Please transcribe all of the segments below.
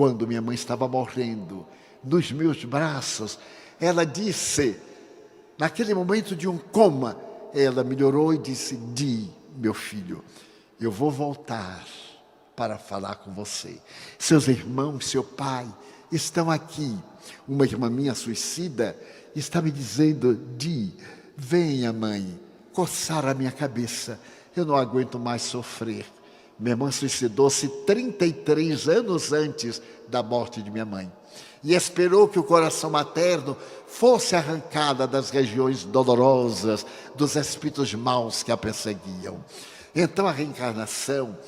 quando minha mãe estava morrendo, nos meus braços, ela disse, naquele momento de um coma, ela melhorou e disse: Di, meu filho, eu vou voltar para falar com você. Seus irmãos, seu pai estão aqui. Uma irmã minha suicida está me dizendo: Di, venha, mãe, coçar a minha cabeça. Eu não aguento mais sofrer. Minha irmã suicidou-se 33 anos antes da morte de minha mãe. E esperou que o coração materno fosse arrancado das regiões dolorosas, dos espíritos maus que a perseguiam. Então a reencarnação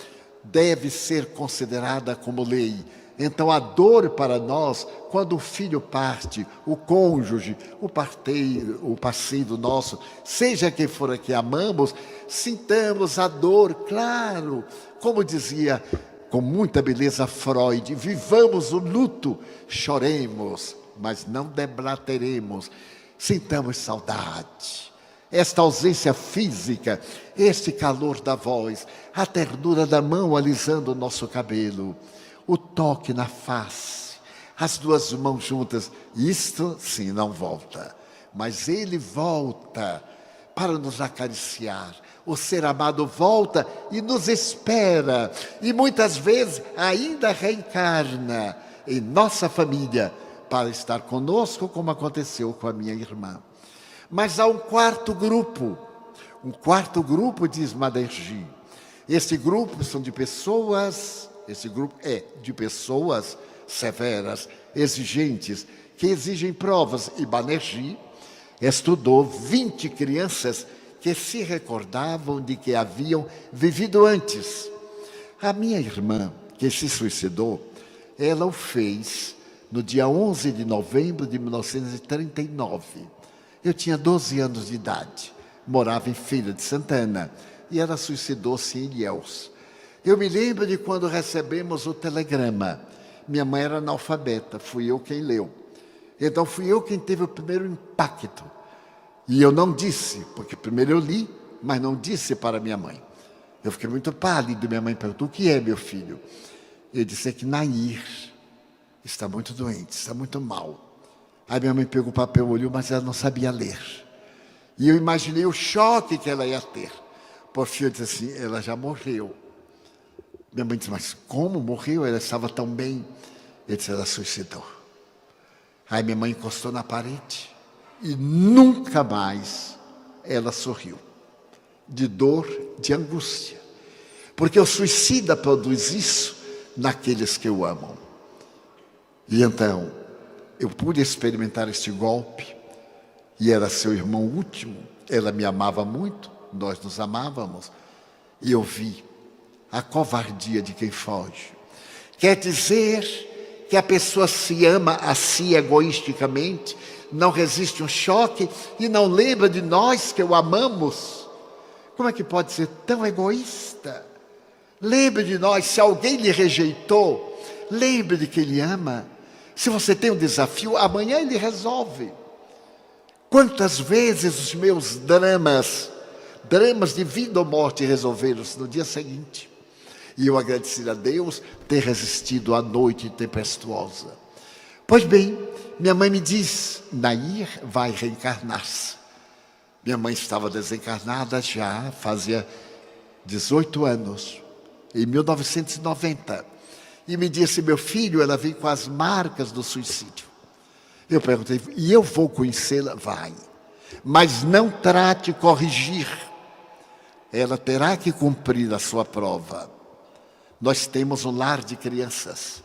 deve ser considerada como lei. Então a dor para nós, quando o filho parte, o cônjuge, o parteiro, o parceiro nosso, seja quem for a que amamos, sintamos a dor, claro, como dizia com muita beleza Freud, vivamos o luto, choremos, mas não deblateremos, sintamos saudade. Esta ausência física, este calor da voz, a ternura da mão alisando o nosso cabelo, o toque na face, as duas mãos juntas, isto sim não volta, mas ele volta para nos acariciar. O ser amado volta e nos espera, e muitas vezes ainda reencarna em nossa família para estar conosco, como aconteceu com a minha irmã. Mas há um quarto grupo, diz Madergi. Esse grupo são de pessoas, esse grupo é de pessoas severas, exigentes, que exigem provas. E Banerjee estudou 20 crianças que se recordavam de que haviam vivido antes. A minha irmã, que se suicidou, ela o fez no dia 11 de novembro de 1939. Eu tinha 12 anos de idade, morava em Feira de Santana, e ela suicidou-se em Ilhéus. Eu me lembro de quando recebemos o telegrama. Minha mãe era analfabeta, fui eu quem leu. Então fui eu quem teve o primeiro impacto. E eu não disse, porque primeiro eu li, mas não disse para minha mãe. Eu fiquei muito pálido, minha mãe perguntou: o que é, meu filho? Eu disse que Nair está muito doente, está muito mal. Aí minha mãe pegou o papel, olhou, mas ela não sabia ler. E eu imaginei o choque que ela ia ter. Por fim, eu disse assim: ela já morreu. Minha mãe disse: mas como morreu? Ela estava tão bem. Eu disse: ela suicidou. Aí minha mãe encostou na parede e nunca mais ela sorriu. De dor, de angústia. Porque o suicida produz isso naqueles que o amam. E então, eu pude experimentar este golpe. E era seu irmão último. Ela me amava muito, nós nos amávamos. E eu vi a covardia de quem foge. Quer dizer que a pessoa se ama a si egoisticamente, não resiste um choque e não lembra de nós que o amamos. Como é que pode ser tão egoísta? Lembre de nós. Se alguém lhe rejeitou, lembre de que ele ama. Se você tem um desafio, amanhã ele resolve. Quantas vezes os meus dramas de vida ou morte resolveram-se no dia seguinte. E eu agradeci a Deus ter resistido à noite tempestuosa. Pois bem, minha mãe me diz: Nair vai reencarnar-se. Minha mãe estava desencarnada já fazia 18 anos, em 1990. E me disse: meu filho, ela vem com as marcas do suicídio. Eu perguntei: e eu vou conhecê-la? Vai. Mas não trate de corrigir. Ela terá que cumprir a sua prova. Nós temos um lar de crianças.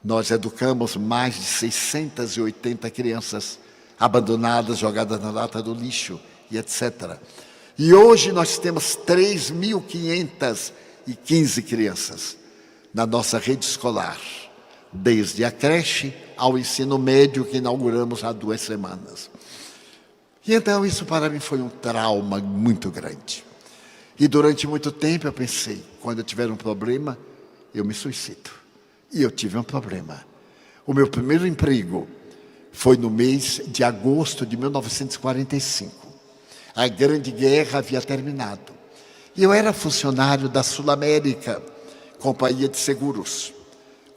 Nós educamos mais de 680 crianças abandonadas, jogadas na lata do lixo e etc. E hoje nós temos 3.515 crianças na nossa rede escolar, desde a creche ao ensino médio que inauguramos há 2 semanas. E então isso para mim foi um trauma muito grande. E durante muito tempo eu pensei: quando eu tiver um problema, eu me suicido. E eu tive um problema. O meu primeiro emprego foi no mês de agosto de 1945. A Grande Guerra havia terminado. E eu era funcionário da Sul América, companhia de seguros.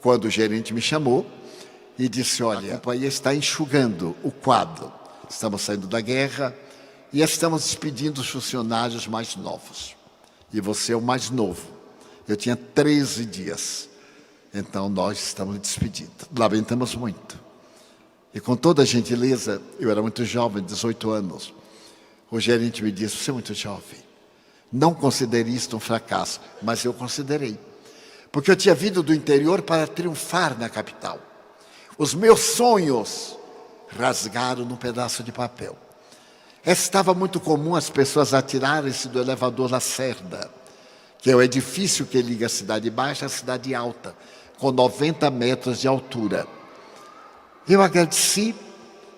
quando o gerente me chamou e disse, olha, a companhia está enxugando o quadro. Estamos saindo da guerra e estamos despedindo os funcionários mais novos. E você é o mais novo. Eu tinha 13 dias. Então, nós estamos despedindo. Lamentamos muito. E com toda a gentileza, eu era muito jovem, 18 anos. O gerente me disse, você é muito jovem. Não considere isto um fracasso. Mas eu considerei. Porque eu tinha vindo do interior para triunfar na capital. Os meus sonhos rasgaram num pedaço de papel. Estava muito comum as pessoas atirarem-se do elevador Lacerda, que é o edifício que liga a cidade baixa à cidade alta, com 90 metros de altura. Eu agradeci,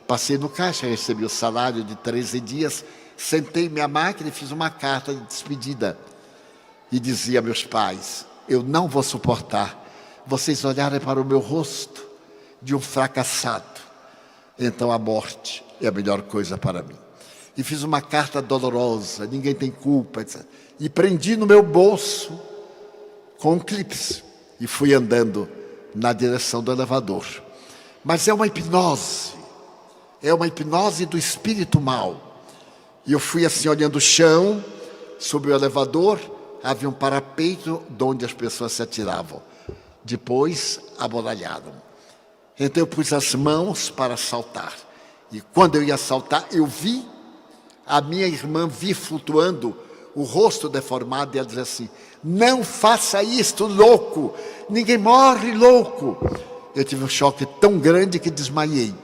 passei no caixa, recebi o salário de 13 dias, sentei minha máquina e fiz uma carta de despedida. E dizia a meus pais, eu não vou suportar vocês olharem para o meu rosto de um fracassado. Então a morte é a melhor coisa para mim. E fiz uma carta dolorosa, ninguém tem culpa, etc. E prendi no meu bolso com um clipe e fui andando na direção do elevador. Mas é uma hipnose do espírito mau. E eu fui assim olhando o chão, sobre o elevador, havia um parapeito de onde as pessoas se atiravam. Depois, amoralharam. Então eu pus as mãos para saltar. E quando eu ia saltar, eu vi a minha irmã vir flutuando, o rosto deformado, e ela dizia assim, não faça isto, louco, ninguém morre louco. Eu tive um choque tão grande que desmaiei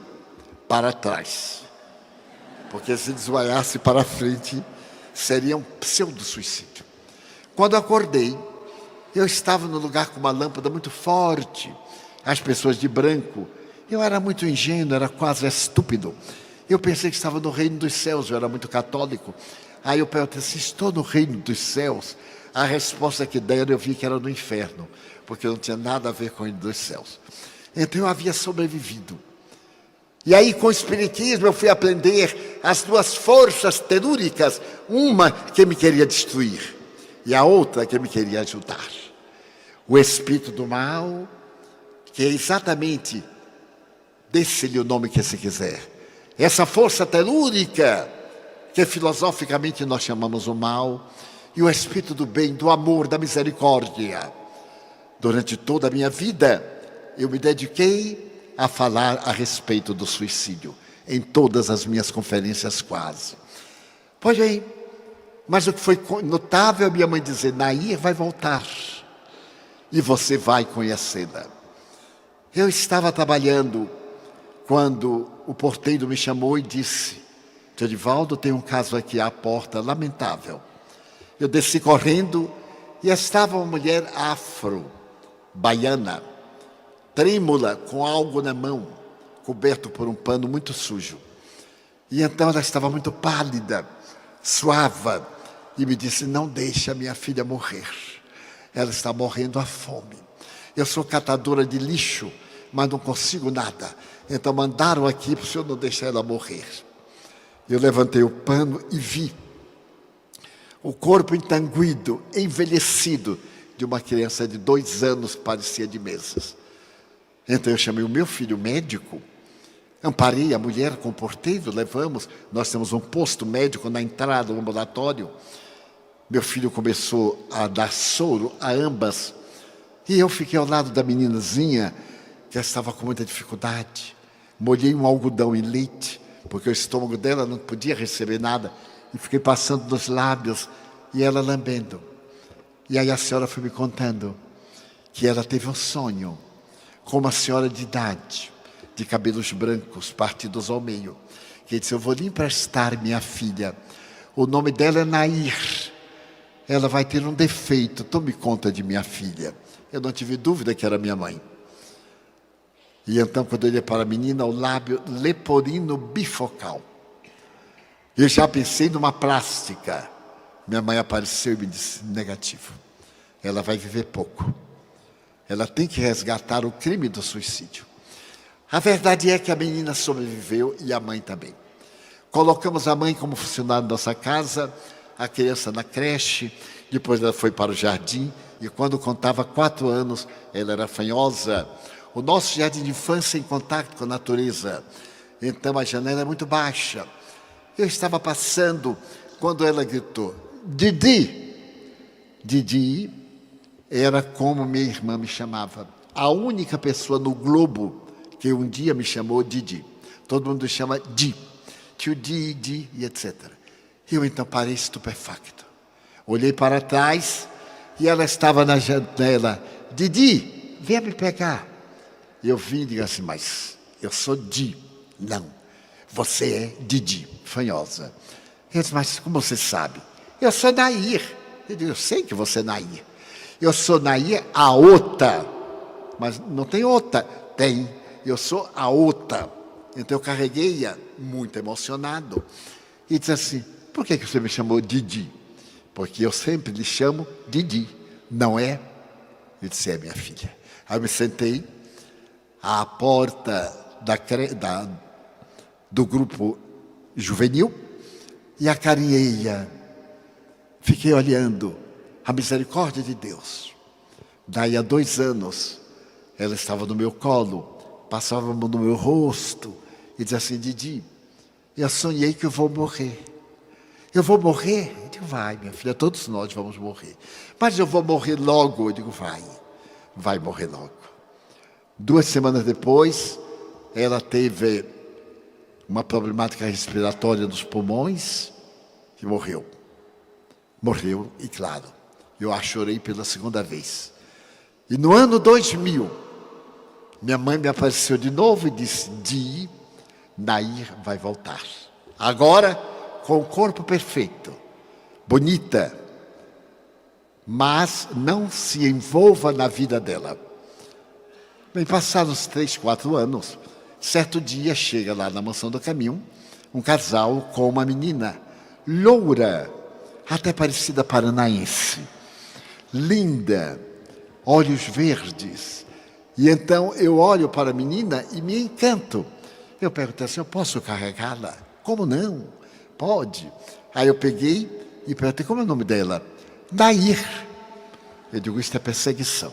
para trás. Porque se desmaiasse para frente, seria um pseudo-suicídio. Quando acordei, eu estava num lugar com uma lâmpada muito forte, as pessoas de branco. Eu era muito ingênuo, era quase estúpido. Eu pensei que estava no reino dos céus, eu era muito católico. Aí eu perguntei assim, estou no reino dos céus? A resposta que deram, eu vi que era no inferno, porque não tinha nada a ver com o reino dos céus. Então eu havia sobrevivido. E aí com o espiritismo eu fui aprender as duas forças telúricas, uma que me queria destruir e a outra que me queria ajudar. O espírito do mal, que é exatamente, dê-se-lhe o nome que se quiser, essa força telúrica, que filosoficamente nós chamamos o mal, e o espírito do bem, do amor, da misericórdia. Durante toda a minha vida, eu me dediquei a falar a respeito do suicídio, em todas as minhas conferências quase. Pois bem, mas o que foi notável é minha mãe dizer, Nair vai voltar, e você vai conhecê-la. Eu estava trabalhando, quando o porteiro me chamou e disse, Tio Edivaldo, tem um caso aqui à porta, lamentável. Eu desci correndo e estava uma mulher afro, baiana, trêmula, com algo na mão, coberto por um pano muito sujo. E então ela estava muito pálida, suava, e me disse, não deixe a minha filha morrer. Ela está morrendo à fome. Eu sou catadora de lixo, mas não consigo nada. Então mandaram aqui para o senhor não deixar ela morrer. Eu levantei o pano e vi o corpo entanguido, envelhecido, de uma criança de 2 anos que parecia de meses. Então eu chamei o meu filho médico, amparei a mulher com o porteiro, levamos, nós temos um posto médico na entrada do ambulatório. Meu filho começou a dar soro a ambas, e eu fiquei ao lado da meninazinha, que estava com muita dificuldade. Molhei um algodão em leite, porque o estômago dela não podia receber nada, e fiquei passando nos lábios, e ela lambendo. E aí a senhora foi me contando que ela teve um sonho com uma senhora de idade, de cabelos brancos, partidos ao meio, que disse, eu vou lhe emprestar minha filha, o nome dela é Nair, ela vai ter um defeito, tome conta de minha filha. Eu não tive dúvida que era minha mãe. E então, quando eu olhei para a menina, o lábio leporino bifocal. Eu já pensei numa plástica. Minha mãe apareceu e me disse, negativo. Ela vai viver pouco. Ela tem que resgatar o crime do suicídio. A verdade é que a menina sobreviveu e a mãe também. Colocamos a mãe como funcionária da nossa casa, a criança na creche, depois ela foi para o jardim E quando contava 4 anos, ela era fanhosa. O nosso jardim de infância em contato com a natureza. Então a janela é muito baixa. Eu estava passando quando ela gritou, Didi! Didi era como minha irmã me chamava. A única pessoa no globo que um dia me chamou Didi. Todo mundo chama Di. Tio Di, e etc. Eu então parei estupefacto. Olhei para trás e ela estava na janela. Didi, venha me pegar. Eu vim e digo assim, mas eu sou Di. Não, você é Didi, fanhosa. Eu disse, mas como você sabe? Eu sou Nair. Eu digo, eu sei que você é Nair. Eu sou Nair, a Ota. Mas não tem Ota. Tem. Eu sou a Ota. Então eu carreguei-a, muito emocionado. E disse assim, por que você me chamou Didi? Porque eu sempre lhe chamo Didi, não é? Eu disse, é minha filha. Aí eu me sentei à porta do grupo juvenil e acarinhei-a. Fiquei olhando a misericórdia de Deus. Daí a 2 anos, ela estava no meu colo, passava a mão no meu rosto e dizia assim, Didi, eu sonhei que eu vou morrer. Eu vou morrer? Eu digo, vai, minha filha, todos nós vamos morrer. Mas eu vou morrer logo. Eu digo, vai morrer logo. 2 semanas depois, ela teve uma problemática respiratória dos pulmões e morreu. Morreu, e claro, eu a chorei pela 2ª vez. E no ano 2000, minha mãe me apareceu de novo e disse, Di, Nair vai voltar. Agora, com o corpo perfeito, bonita, mas não se envolva na vida dela. Bem, passados 3, 4 anos, certo dia chega lá na Mansão do Caminho, um casal com uma menina, loura, até parecida paranaense, linda, olhos verdes. E então eu olho para a menina e me encanto. Eu perguntei assim, eu posso carregá-la? Como não? Pode. Aí eu peguei e perguntei, como é o nome dela? Nair. Eu digo, isso é perseguição.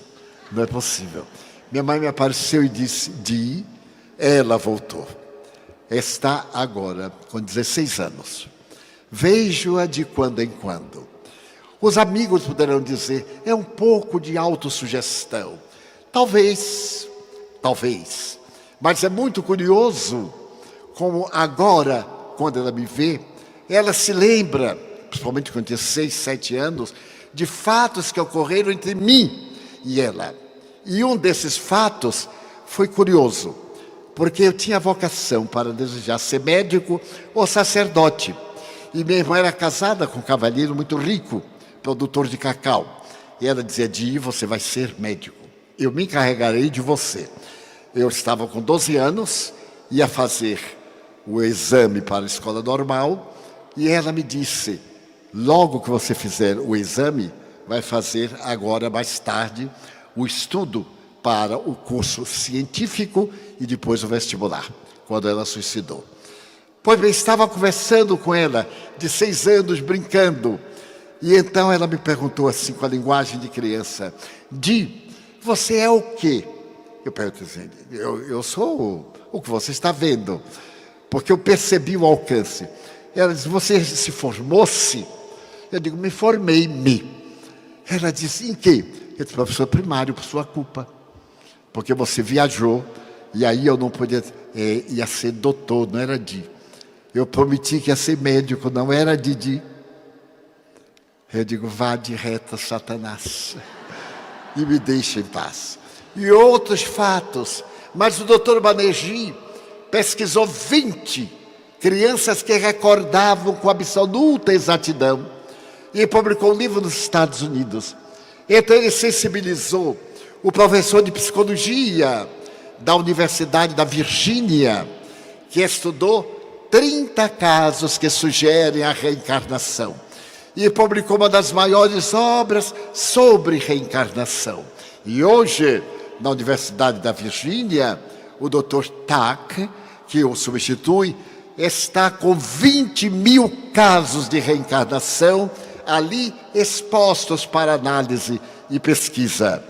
Não é possível. Minha mãe me apareceu e disse, Di, ela voltou. Está agora com 16 anos. Vejo-a de quando em quando. Os amigos poderão dizer, é um pouco de autossugestão. Talvez. Mas é muito curioso como agora, quando ela me vê, ela se lembra, principalmente quando tinha 6, 7 anos, de fatos que ocorreram entre mim e ela. E um desses fatos foi curioso, porque eu tinha vocação para desejar ser médico ou sacerdote. E minha irmã era casada com um cavalheiro muito rico, produtor de cacau. E ela dizia, Di, você vai ser médico. Eu me encarregarei de você. Eu estava com 12 anos, ia fazer o exame para a escola normal, e ela me disse, logo que você fizer o exame, vai fazer agora, mais tarde, o estudo para o curso científico e depois o vestibular, quando ela suicidou. Pois bem, estava conversando com ela, de 6 anos, brincando, e então ela me perguntou assim, com a linguagem de criança, Di, você é o quê? Eu perguntei assim, eu sou o que você está vendo, porque eu percebi o alcance. Ela disse, você se formou-se? Eu digo, me formei-me. Ela disse, em quê? Eu disse, professor primário, por sua culpa. Porque você viajou, e aí eu não podia, ia ser doutor, não era Di. Eu prometi que ia ser médico, não era Didi. Eu digo, vá de reta, Satanás, e me deixe em paz. E outros fatos, mas o doutor Banerjee pesquisou 20 crianças que recordavam com absoluta exatidão e publicou um livro nos Estados Unidos. Então ele sensibilizou o professor de psicologia da Universidade da Virgínia, que estudou 30 casos que sugerem a reencarnação e publicou uma das maiores obras sobre reencarnação. E hoje, na Universidade da Virgínia, o Dr. Tack, que o substitui, está com 20.000 casos de reencarnação ali expostos para análise e pesquisa.